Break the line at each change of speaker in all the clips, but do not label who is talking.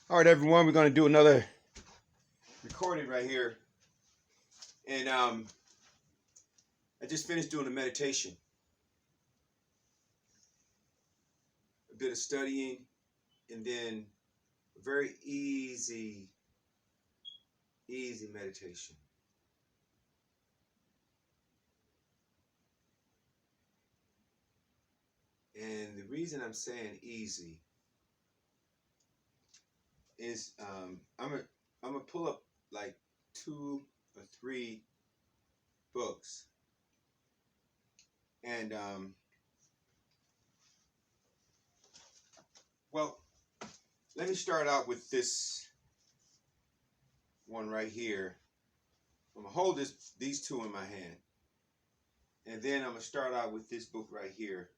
All right, everyone, we're going to do another recording right here. And I just finished doing a meditation, a bit of studying, and then a very easy meditation. And the reason I'm saying easy is I'm gonna pull up like 2 or 3 books, and well, let me start out with this one right here. I'm gonna hold these two in my hand, and then I'm gonna start out with this book right here.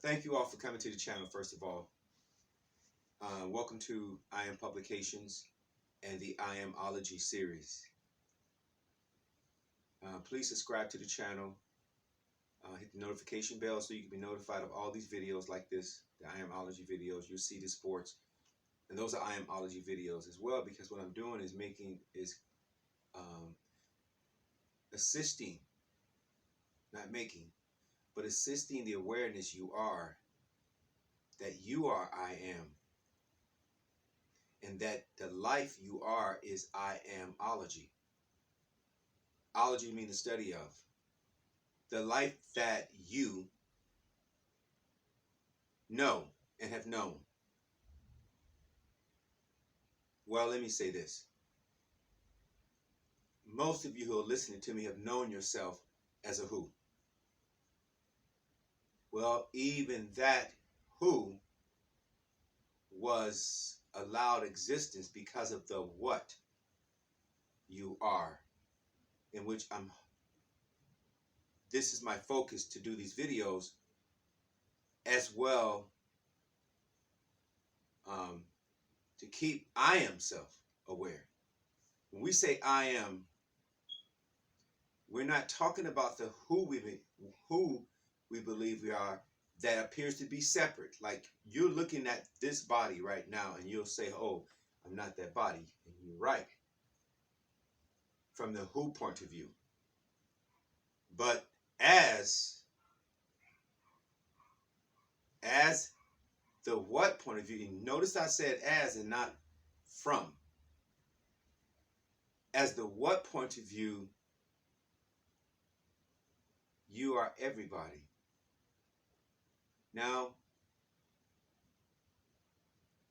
Thank you all for coming to the channel, first of all. Welcome to I Am Publications and the Amology series. Please subscribe to the channel. Hit the notification bell so you can be notified of all these videos like this, the Amology videos. You'll see the sports. And those are Amology videos as well, because what I'm doing is assisting, not making, but assisting the awareness you are, that you are I am, and that the life you are is I Amology. Ology means the study of. The life that you know and have known. Well, let me say this. Most of you who are listening to me have known yourself as a who. Well, even that who was allowed existence because of the what you are, in which this is my focus to do these videos as well, to keep I am self aware. When we say I am, we're not talking about the who we believe we are that appears to be separate. Like, you're looking at this body right now and you'll say, oh, I'm not that body. And you're right from the who point of view. But as the what point of view, you notice I said as and not from. As the what point of view, you are everybody. Now,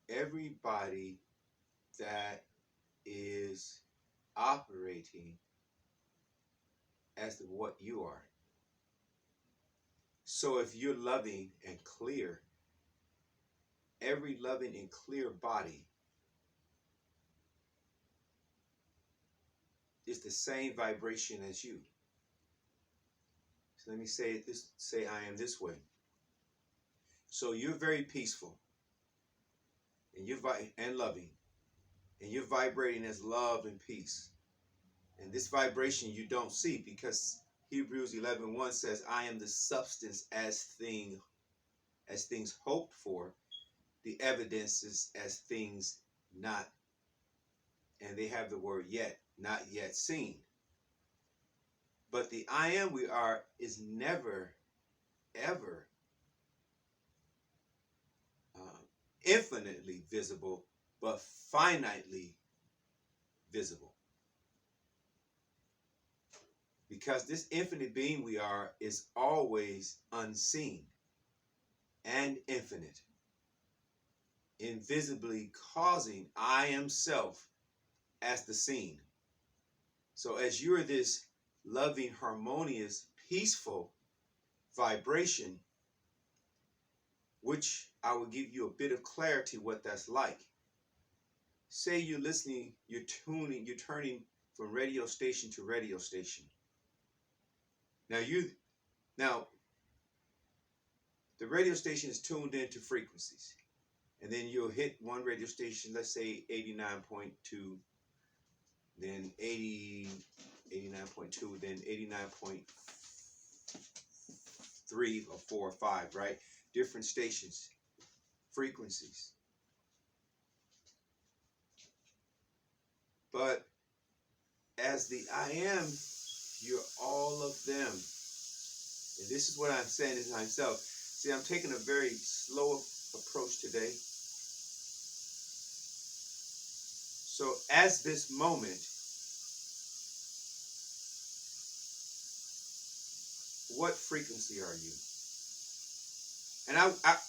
everybody that is operating as the what you are. So if you're loving and clear, every loving and clear body is the same vibration as you. So let me say I am this way. So you're very peaceful, and you're loving, and you're vibrating as love and peace. And this vibration you don't see, because Hebrews 11:1 says, I am the substance as things hoped for, the evidences as things not. And they have the word yet, not yet seen. But the I am we are is never, ever infinitely visible, but finitely visible. Because this infinite being we are is always unseen and infinite, invisibly causing I am self as the seen. So as you're this loving, harmonious, peaceful vibration, which I will give you a bit of clarity what that's like. Say you're listening, you're turning from radio station to radio station. Now the radio station is tuned into frequencies, and then you'll hit one radio station, let's say 89.2, then 89.2, then 89.3 or 4 or 5, right? Different stations frequencies. But as the I am, you're all of them. And this is what I'm saying to myself. See, I'm taking a very slow approach today. So as this moment, what frequency are you? And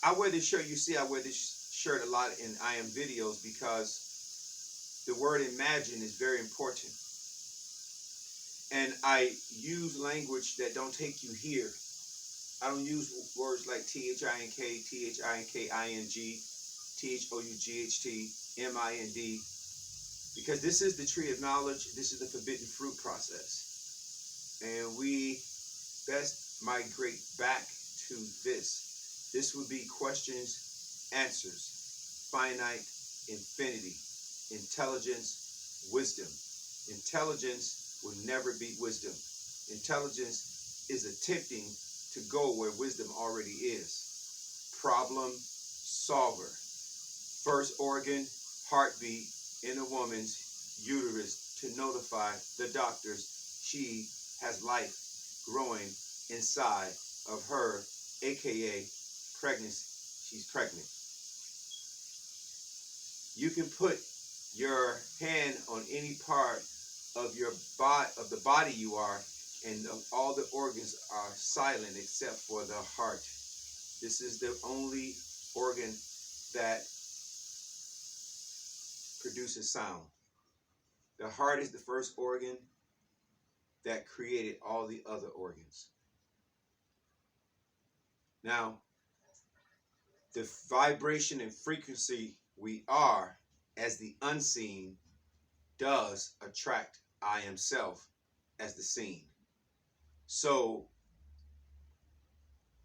I wear this shirt. You see, I wear this shirt a lot in I am videos because the word imagine is very important. And I use language that don't take you here. I don't use words like T-H-I-N-K, T-H-I-N-K-I-N-G, T-H-O-U-G-H-T, M-I-N-D, because this is the tree of knowledge. This is the forbidden fruit process. And we best migrate back to this. This would be questions, answers, finite, infinity, intelligence, wisdom. Intelligence will never beat wisdom. Intelligence is attempting to go where wisdom already is. Problem solver. First organ, heartbeat in a woman's uterus to notify the doctors she has life growing inside of her, aka pregnancy. She's pregnant. You can put your hand on any part of your body, of the body you are, and all the organs are silent except for the heart. This is the only organ that produces sound. The heart is the first organ that created all the other organs. Now, the vibration and frequency we are as the unseen does attract I am self as the seen. So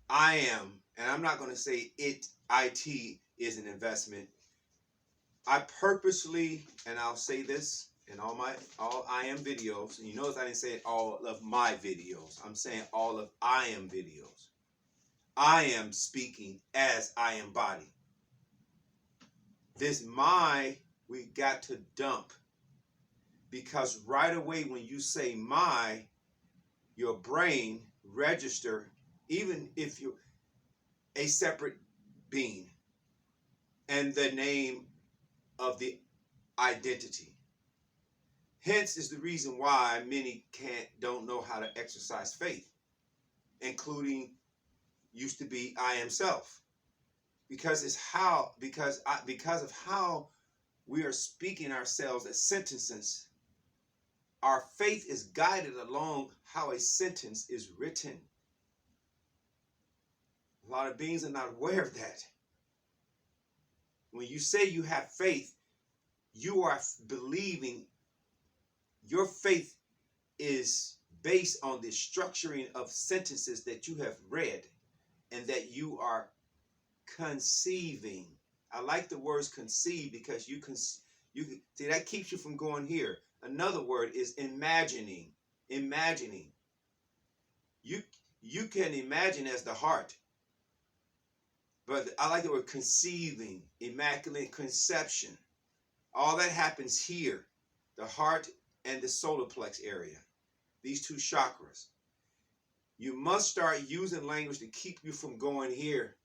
I am, and I'm not going to say it is an investment. I purposely, and I'll say this in all I am videos, and you notice I didn't say all of my videos. I'm saying all of I am videos. I am speaking as I am body. This we got to dump, because right away when you say your brain register, even if you're a separate being, and the name of the identity. Hence is the reason why many don't know how to exercise faith, including used to be I am self, because of how we are speaking ourselves as sentences. Our faith is guided along how a sentence is written. A lot of beings are not aware of that. When you say you have faith, you are believing. Your faith is based on the structuring of sentences that you have read and that you are conceiving. I like the words conceive, because you can see that keeps you from going here. Another word is imagining. Imagining. You can imagine as the heart, but I like the word conceiving, immaculate conception. All that happens here, the heart and the solar plex area, these two chakras. You must start using language to keep you from going here.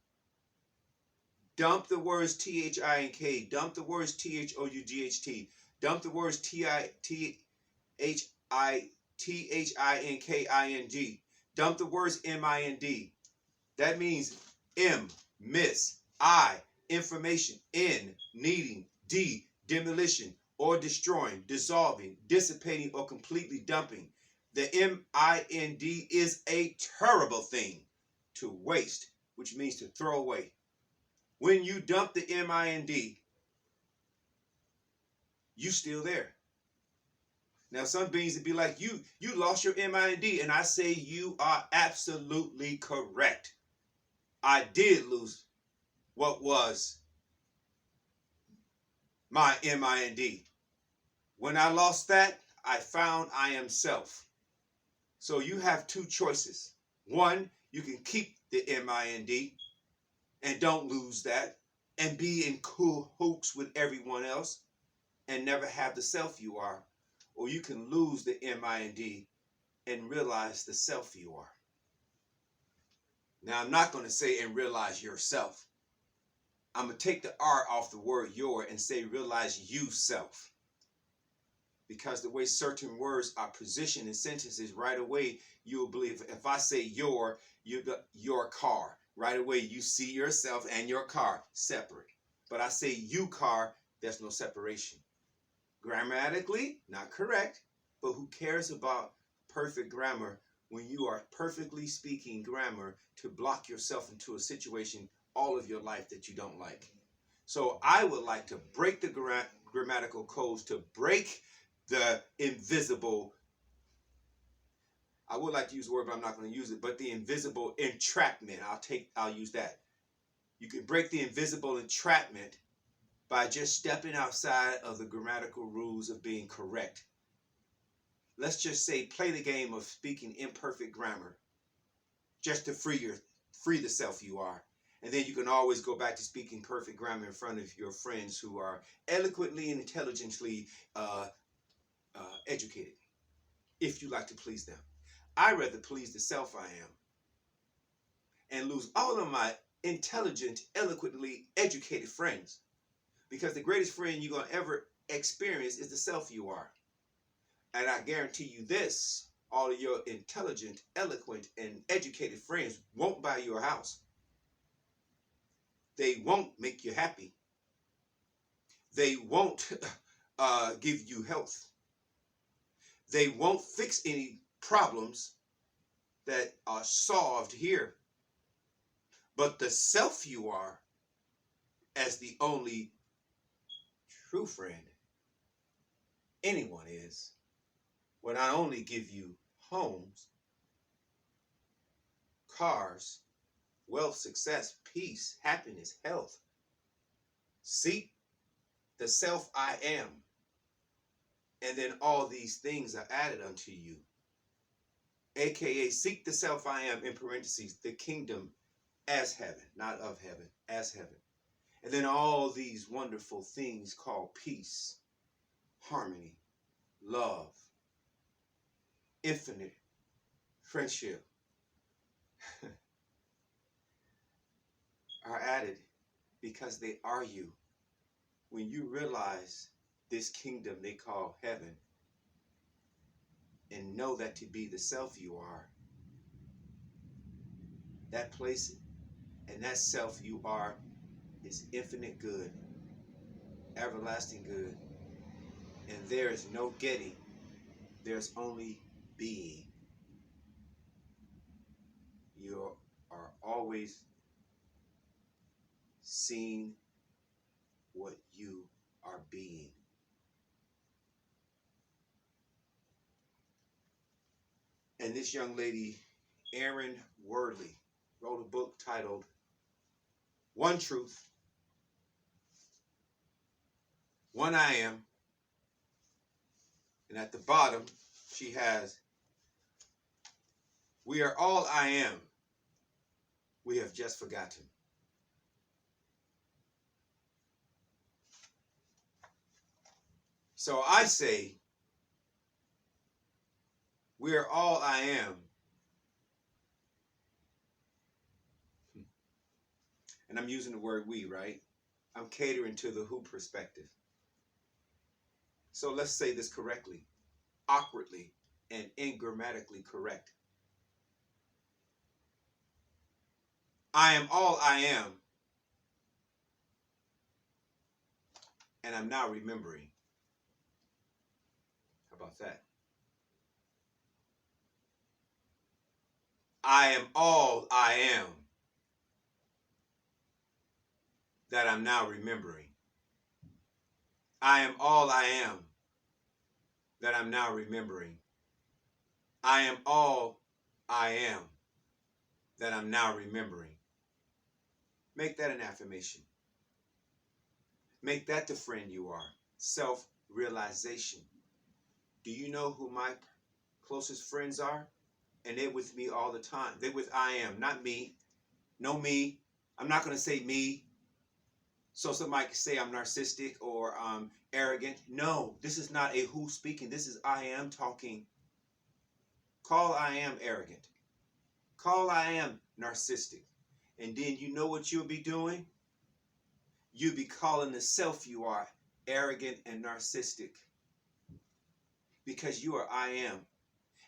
Dump the words T-H-I-N-K, dump the words T-H-O-U-G-H-T, dump the words T-H-I-N-K-I-N-G, dump the words M-I-N-D. That means M, miss, I, information, N, needing, D, demolition or destroying, dissolving, dissipating, or completely dumping. The M-I-N-D is a terrible thing to waste, which means to throw away. When you dump the M-I-N-D, you still there. Now, some beings would be like, you lost your M-I-N-D, and I say you are absolutely correct. I did lose what was my M-I-N-D. When I lost that, I found I am self. So you have two choices. One, you can keep the M-I-N-D and don't lose that. and be in cahoots with everyone else and never have the self you are. Or you can lose the MIND and realize the self you are. Now, I'm not going to say and realize yourself. I'm going to take the R off the word your and say realize you self. Because the way certain words are positioned in sentences, right away, you'll believe. If I say your car, right away, you see yourself and your car separate. But I say you car, there's no separation. Grammatically, not correct, but who cares about perfect grammar when you are perfectly speaking grammar to block yourself into a situation all of your life that you don't like? So I would like to break the grammatical codes, to break the invisible, I would like to use the word, but I'm not going to use it, but the invisible entrapment. I'll use that. You can break the invisible entrapment by just stepping outside of the grammatical rules of being correct. Let's just say play the game of speaking imperfect grammar just to free the self you are. And then you can always go back to speaking perfect grammar in front of your friends who are eloquently and intelligently educated, if you like to please them. I'd rather please the self I am and lose all of my intelligent, eloquently educated friends. Because the greatest friend you're going to ever experience is the self you are. And I guarantee you this, all of your intelligent, eloquent, and educated friends won't buy you a house. They won't make you happy. They won't give you health. They won't fix any problems that are solved here. But the self you are, as the only true friend anyone is, will not only give you homes, cars, wealth, success, peace, happiness, health. Seek the self I am, and then all these things are added unto you. AKA, seek the self I am, in parentheses, the kingdom as heaven, not of heaven, as heaven. And then all these wonderful things called peace, harmony, love, infinite friendship are added because they are you. When you realize this kingdom they call heaven and know that to be the self you are, that place and that self you are is infinite good, everlasting good, and there is no getting, there's only being. You are always seeing what you are being. And this young lady, Erin Worley, wrote a book titled One Truth, One I Am, and at the bottom she has, we are all I am, we have just forgotten. So I say, we are all I am. And I'm using the word we, right? I'm catering to the who perspective. So let's say this correctly, awkwardly, and ingrammatically correct. I am all I am, and I'm now remembering. How about that? I am all I am, that I'm now remembering. I am all I am, that I'm now remembering. I am all I am, that I'm now remembering. Make that an affirmation. Make that the friend you are. Self-realization. Do you know who my closest friends are? And they're with me all the time. They're with I am, not me. No me. I'm not going to say me. So somebody can say I'm narcissistic or I'm arrogant. No, this is not a who speaking. This is I am talking. Call I am arrogant. Call I am narcissistic. And then you know what you'll be doing? You'll be calling the self you are arrogant and narcissistic. Because you are I am.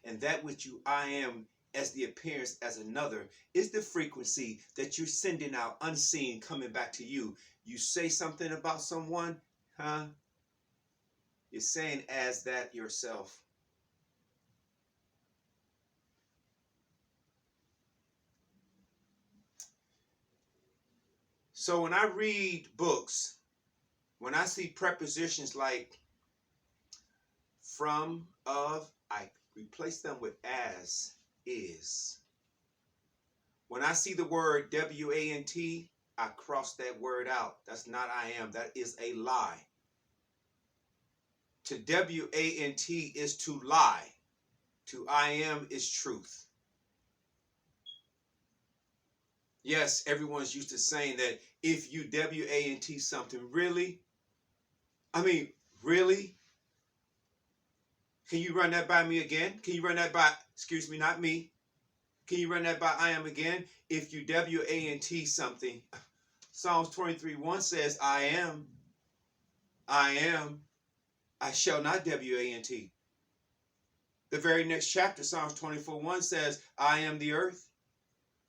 And that which you I am as the appearance as another is the frequency that you're sending out unseen coming back to you. You say something about someone, huh? You're saying as that yourself. So when I read books, when I see prepositions like from, of, I replace them with as, is. When I see the word W-A-N-T, I cross that word out. That's not I am. That is a lie. To W-A-N-T is to lie. To I am is truth. Yes, everyone's used to saying that if you W-A-N-T something, really? I mean, really? Can you run that by me again? Can you run that by, excuse me, not me. Can you run that by I am again? If you W-A-N-T something, Psalms 23:1 says, I am, I shall not W-A-N-T. The very next chapter, Psalms 24:1 says, I am the earth,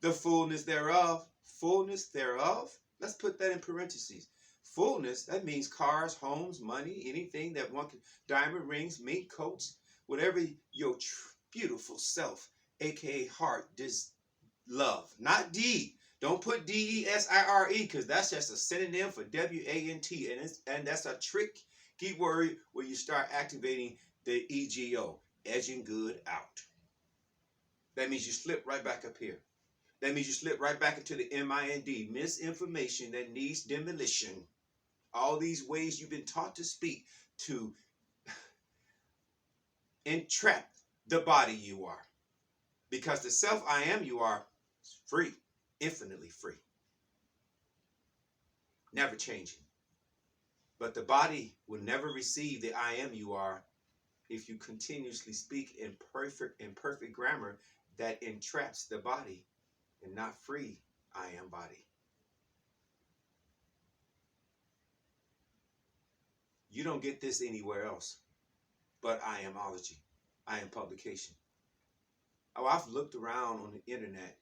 the fullness thereof. Fullness thereof? Let's put that in parentheses. Fullness, that means cars, homes, money, anything that one can, diamond rings, mink coats, whatever your beautiful self, aka heart, love. Not D. Don't put D-E-S-I-R-E because that's just a synonym for W-A-N-T. And that's a tricky word where you start activating the E-G-O, edging good out. That means you slip right back up here. That means you slip right back into the M-I-N-D, misinformation that needs demolition. All these ways you've been taught to speak to entrap the body you are. Because the self I am you are is free, infinitely free. Never changing. But the body will never receive the I am you are if you continuously speak in perfect grammar that entraps the body and not free I am body. You don't get this anywhere else but I Amology, I am publication. Oh, I've looked around on the internet.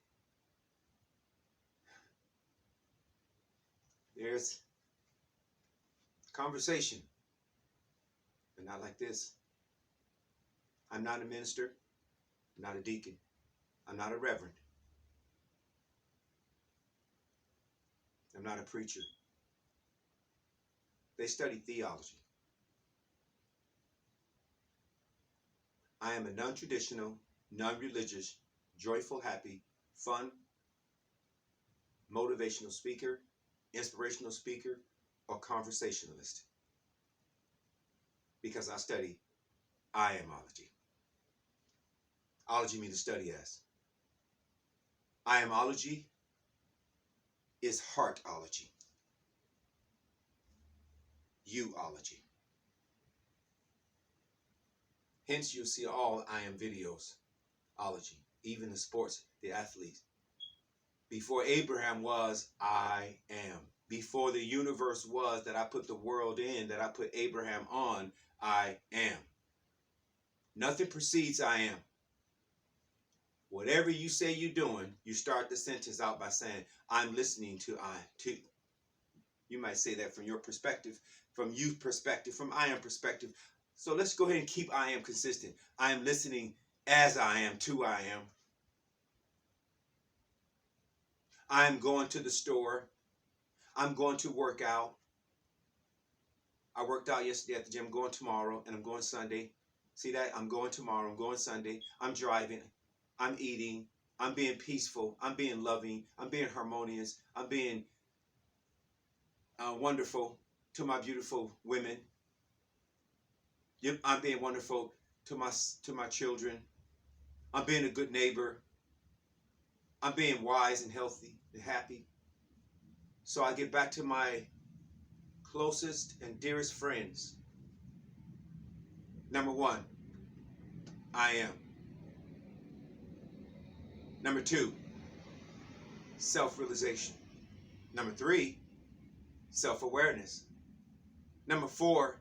There's conversation, but not like this. I'm not a minister, I'm not a deacon, I'm not a reverend, I'm not a preacher. They study theology. I am a non-traditional, non-religious, joyful, happy, fun, motivational speaker, inspirational speaker, or conversationalist. Because I study I Amology. Ology means to study as. I Amology is Heartology. Youology. Hence, you'll see all I am videos, ology, even the sports, the athletes. Before Abraham was, I am. Before the universe was that I put the world in, that I put Abraham on, I am. Nothing precedes I am. Whatever you say you're doing, you start the sentence out by saying, I'm listening to I. You might say that from your perspective, from youth perspective, from I am perspective. So let's go ahead and keep I am consistent. I am listening as I am to I am. I'm going to the store. I'm going to work out. I worked out yesterday at the gym. I'm going tomorrow and I'm going Sunday. See that? I'm going tomorrow. I'm going Sunday. I'm driving. I'm eating. I'm being peaceful. I'm being loving. I'm being harmonious. I'm being wonderful to my beautiful women. I'm being wonderful to my children. I'm being a good neighbor. I'm being wise and healthy and happy. So I get back to my closest and dearest friends. Number 1, I am. Number 2, self-realization. Number 3, self-awareness. Number 4,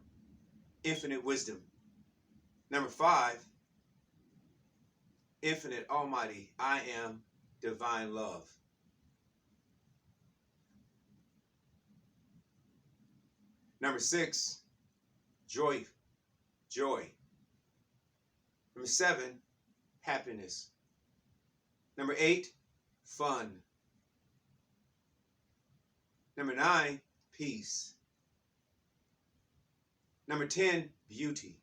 infinite wisdom. Number 5, infinite almighty I am divine love. Number 6, joy. Number 7, happiness. Number 8, fun. Number 9, peace. Number 10, beauty.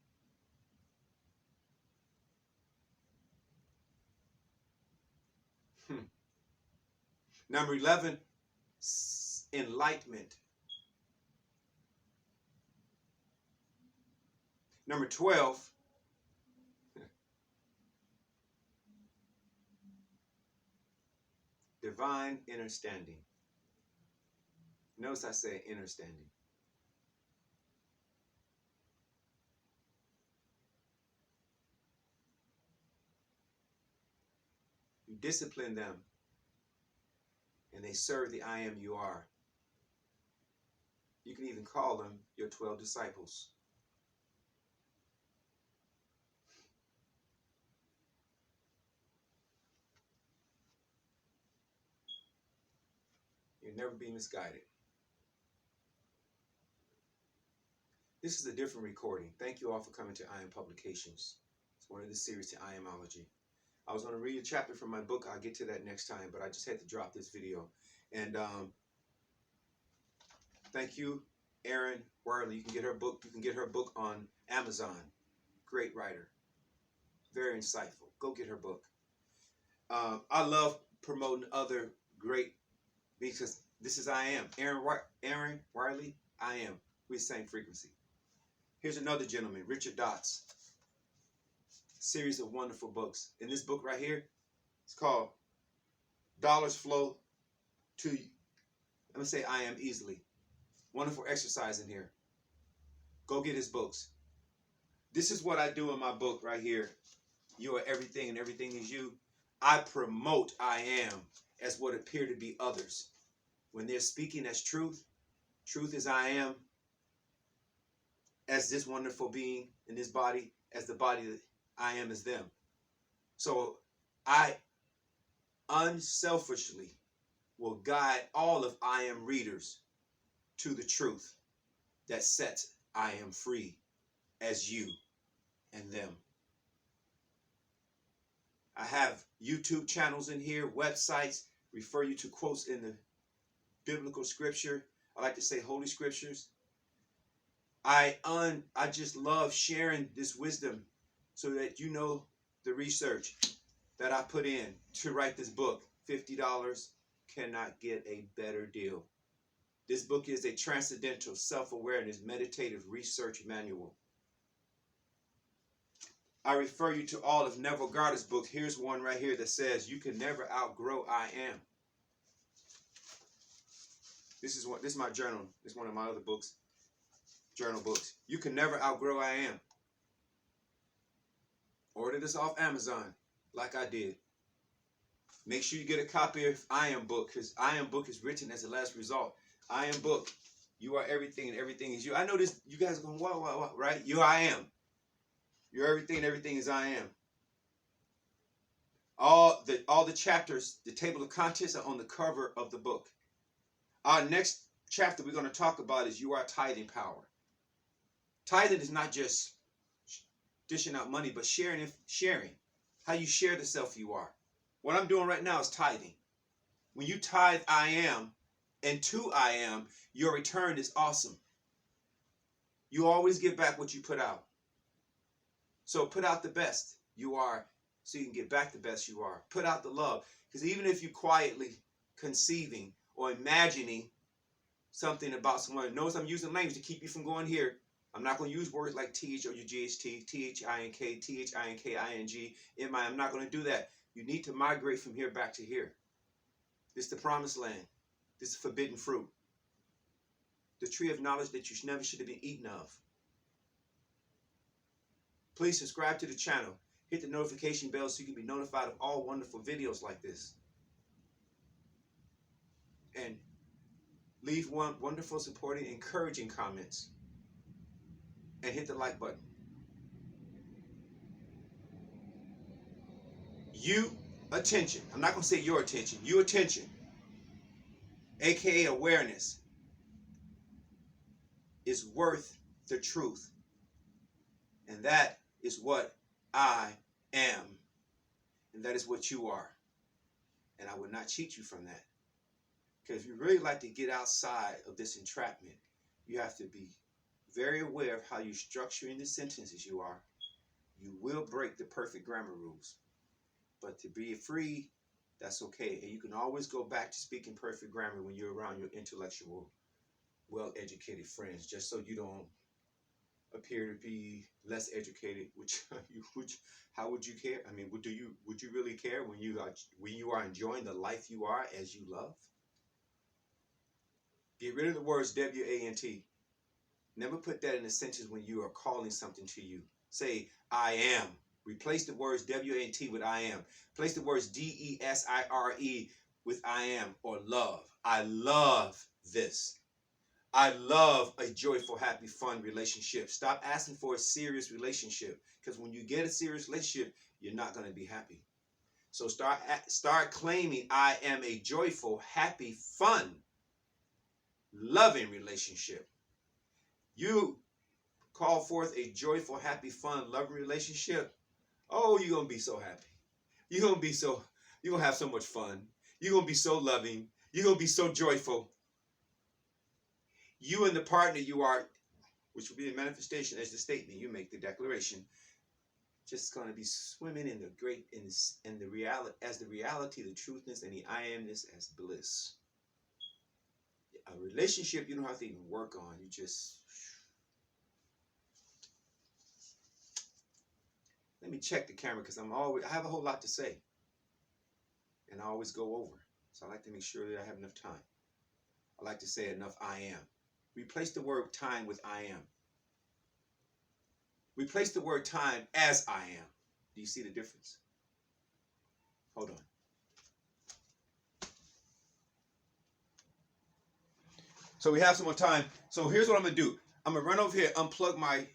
Number 11, enlightenment. Number 12, divine understanding. Notice I say understanding. You discipline them, and they serve the I am you are. You can even call them your 12 disciples. You'll never be misguided. This is a different recording. Thank you all for coming to I Am Publications. It's one of the series to I Amology. I was going to read a chapter from my book. I'll get to that next time, but I just had to drop this video. And thank you, Erin Worley. You can get her book. You can get her book on Amazon. Great writer. Very insightful. Go get her book. I love promoting other great, because this is I Am. Erin Worley, I Am. We're the same frequency. Here's another gentleman, Richard Dot's. Series of wonderful books. In this book right here, it's called Dollars Flow to You. I'm going to say I Am Easily. Wonderful exercise in here. Go get his books. This is what I do in my book right here. You are everything and everything is you. I promote I am as what appear to be others. When they're speaking as truth, truth is I am, as this wonderful being in this body, as the body that I am is them. So I unselfishly will guide all of I am readers to the truth that sets I am free as you and them. I have YouTube channels in here, websites, refer you to quotes in the biblical scripture. I like to say holy scriptures. I just love sharing this wisdom so that you know the research that I put in to write this book. $50 cannot get a better deal. This book is a transcendental self-awareness meditative research manual. I refer you to all of Neville Goddard's books. Here's one right here that says, you can never outgrow I am. This is my journal. This is one of my other books, journal books. You can never outgrow I am. Order this off Amazon like I did. Make sure you get a copy of I Am book, because I Am book is written as a last result. I Am book. You are everything and everything is you. I know this, you guys are going, what, right? You I am. You're everything and everything is I am. All the chapters, the table of contents are on the cover of the book. Our next chapter we're going to talk about is you are tithing power. Tithing is not just dishing out money, but sharing. How you share the self you are. What I'm doing right now is tithing. When you tithe I am and to I am, your return is awesome. You always give back what you put out. So put out the best you are so you can get back the best you are. Put out the love. Because even if you quietly conceiving or imagining something about someone, notice I'm using language to keep you from going here. I'm not going to use words like T-H-O-U-G-H-T, T-H-I-N-K, T-H-I-N-K-I-N-G, M-I. I'm not going to do that. You need to migrate from here back to here. This is the promised land. This is forbidden fruit. the tree of knowledge that you never should have been eaten of. Please subscribe to the channel. Hit the notification bell so you can be notified of all wonderful videos like this. And leave wonderful, supporting, encouraging comments. And hit the like button. You attention. I'm not going to say your attention. You attention. AKA awareness. Is worth the truth. And that is what I am. And that is what you are. And I would not cheat you from that. Because if you really like to get outside of this entrapment, you have to be very aware of how you're structuring the sentences you are. You will break the perfect grammar rules. But to be free, that's okay. And you can always go back to speaking perfect grammar when you're around your intellectual, well-educated friends, just so you don't appear to be less educated. How would you care? I mean, would you really care when you are enjoying the life you are as you love? Get rid of the words WANT. Never put that in a sentence when you are calling something to you. Say, I am. Replace the words WANT with I am. Place the words DESIRE with I am, or love. I love this. I love a joyful, happy, fun relationship. Stop asking for a serious relationship, because when you get a serious relationship, you're not going to be happy. So start claiming I am a joyful, happy, fun, loving relationship. You call forth a joyful, happy, fun, loving relationship. Oh, you're going to be so happy. You're going to have so much fun. You're going to be so loving. You're going to be so joyful. You and the partner you are, which will be the manifestation as the statement, you make the declaration, just going to be swimming in the great, in the reality, as the reality, the truthness, and the I amness as bliss. A relationship you don't have to even work on. You just, let me check the camera, because I have a whole lot to say. And I always go over. So I like to make sure that I have enough time. I like to say enough I am. Replace the word time with I am. Replace the word time as I am. Do you see the difference? Hold on. So we have some more time. So here's what I'm going to do. I'm going to run over here, unplug my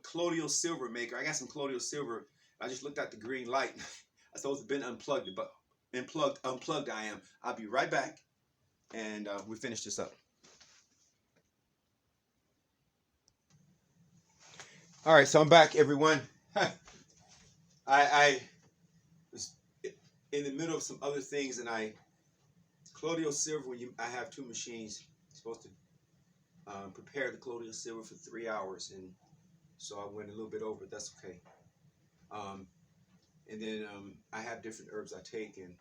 colloidal silver maker. I got some colloidal silver. I just looked at the green light. I supposed to have been unplugged, but unplugged I am. I'll be right back, and we finish this up. All right, so I'm back, everyone. I was in the middle of some other things, and colloidal silver, I have two machines. I'm supposed to prepare the colloidal silver for 3 hours, and so I went a little bit over. That's okay. And then I have different herbs I take, and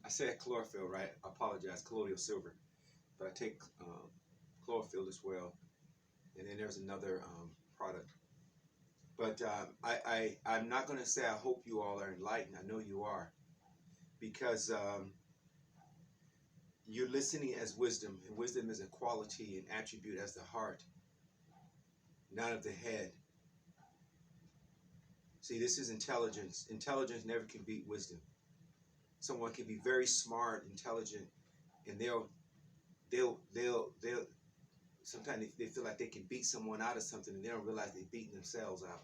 I said chlorophyll, right? I apologize, colloidal silver, but I take chlorophyll as well. And then there's another product. But I'm not going to say I hope you all are enlightened. I know you are. Because you're listening as wisdom. And wisdom is a quality and attribute as the heart, not of the head. See, this is intelligence. Intelligence never can beat wisdom. Someone can be very smart, intelligent, and they'll sometimes they feel like they can beat someone out of something, and they don't realize they're beating themselves out.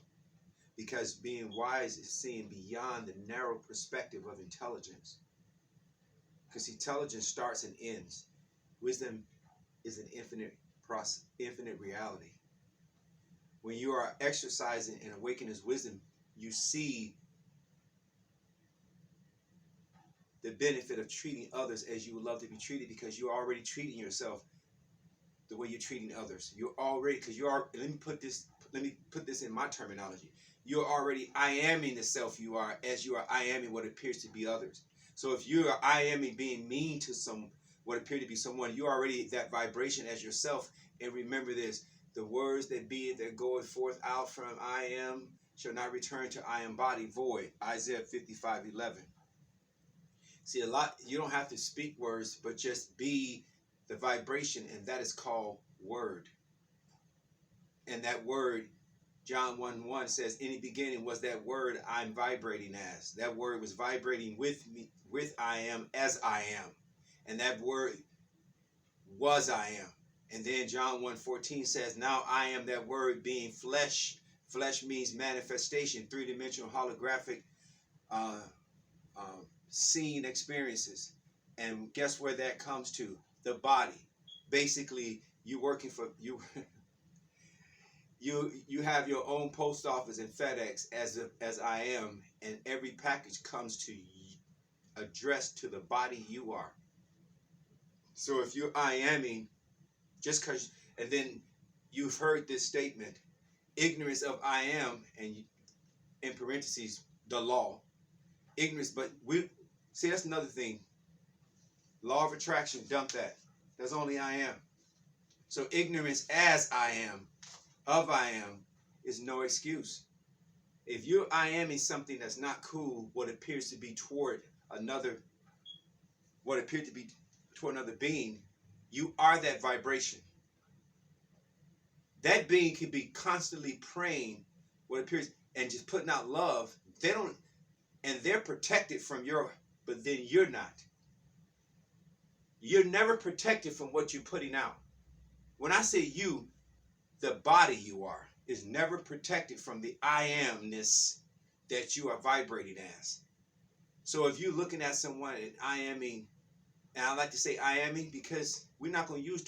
Because being wise is seeing beyond the narrow perspective of intelligence. Because intelligence starts and ends. Wisdom is an infinite process, infinite reality. When you are exercising and awakening as wisdom, you see the benefit of treating others as you would love to be treated, because you're already treating yourself the way you're treating others. You're already, because you are, let me put this in my terminology. You're already I-aming the self you are as you are I-aming what appears to be others. So if you are I-aming being mean to what appear to be someone, you're already that vibration as yourself. And remember this, the words that be it that goeth forth out from I am shall not return to I am body void. Isaiah 55:11. See, you don't have to speak words, but just be the the vibration, and that is called word. And that word, John 1:1 says, in the beginning was that word I'm vibrating as. That word was vibrating with me, with I am, as I am. And that word was I am. And then John 1:14 says, now I am that word being flesh. Flesh means manifestation, three-dimensional holographic scene experiences. And guess where that comes to? The body. Basically, you working for you. You have your own post office and FedEx as I am, and every package comes to addressed to the body you are. So if you're I aming, just because, and then you've heard this statement, ignorance of I am, and in parentheses, the law. Ignorance, but we see that's another thing. Law of attraction, dump that. That's only I am. So ignorance as I am, of I am, is no excuse. If you're I aming something that's not cool, what appears to be toward another, what appeared to be toward another being, you are that vibration. That being could be constantly praying what appears and just putting out love. They don't, and they're protected from your, but then you're not. You're never protected from what you're putting out. When I say you, the body you are is never protected from the I amness that you are vibrating as. So if you're looking at someone and I aming, and I like to say I aming because we're not going to use terms